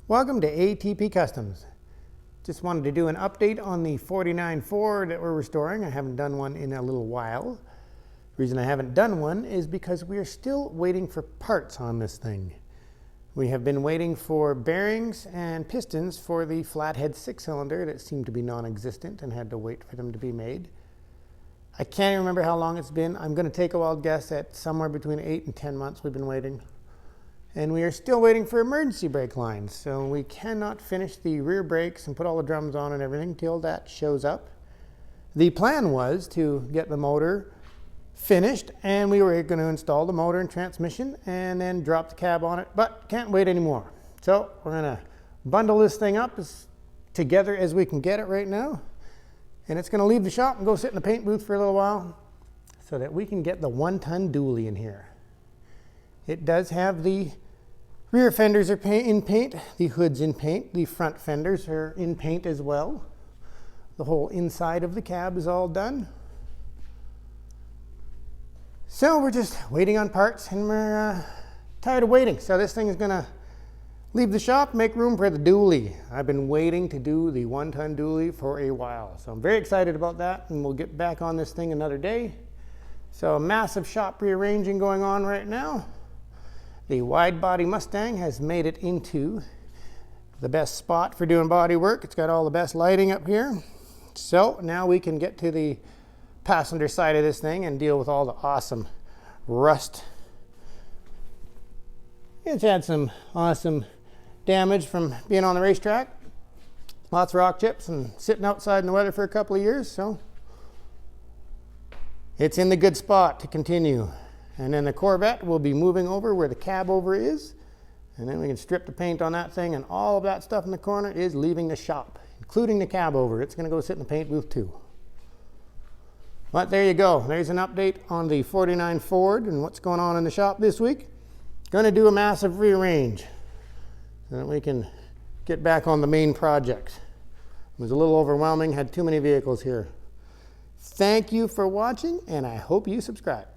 Welcome to ATP Customs. Just wanted to do an update on the 49 Ford that we're restoring. I haven't done one in a little while. The reason I haven't done one is because we are still waiting for parts on this thing. We have been waiting for bearings and pistons for the flathead 6-cylinder that seemed to be non-existent and had to wait for them to be made. I can't even remember how long it's been. I'm going to take a wild guess at somewhere between 8 and 10 months we've been waiting. And we are still waiting for emergency brake lines, so we cannot finish the rear brakes and put all the drums on and everything till that shows up. The plan was to get the motor finished, and we were going to install the motor and transmission and then drop the cab on it, but can't wait anymore. So we're going to bundle this thing up as together as we can get it right now, and it's going to leave the shop and go sit in the paint booth for a little while so that we can get the 1-ton dually in here. It does have the rear fenders are in paint, the hood's in paint, the front fenders are in paint as well. The whole inside of the cab is all done. So we're just waiting on parts, and we're tired of waiting. So this thing is going to leave the shop, make room for the dually. I've been waiting to do the 1-ton dually for a while. So I'm very excited about that, and we'll get back on this thing another day. So a massive shop rearranging going on right now. The wide body Mustang has made it into the best spot for doing body work. It's got all the best lighting up here. So now we can get to the passenger side of this thing and deal with all the awesome rust. It's had some awesome damage from being on the racetrack. Lots of rock chips and sitting outside in the weather for a couple of years. So it's in the good spot to continue. And then the Corvette will be moving over where the cab over is. And then we can strip the paint on that thing, and all of that stuff in the corner is leaving the shop, including the cab over. It's going to go sit in the paint booth too. But there you go. There's an update on the 49 Ford and what's going on in the shop this week. Going to do a massive rearrange so that we can get back on the main project. It was a little overwhelming, had too many vehicles here. Thank you for watching, and I hope you subscribe.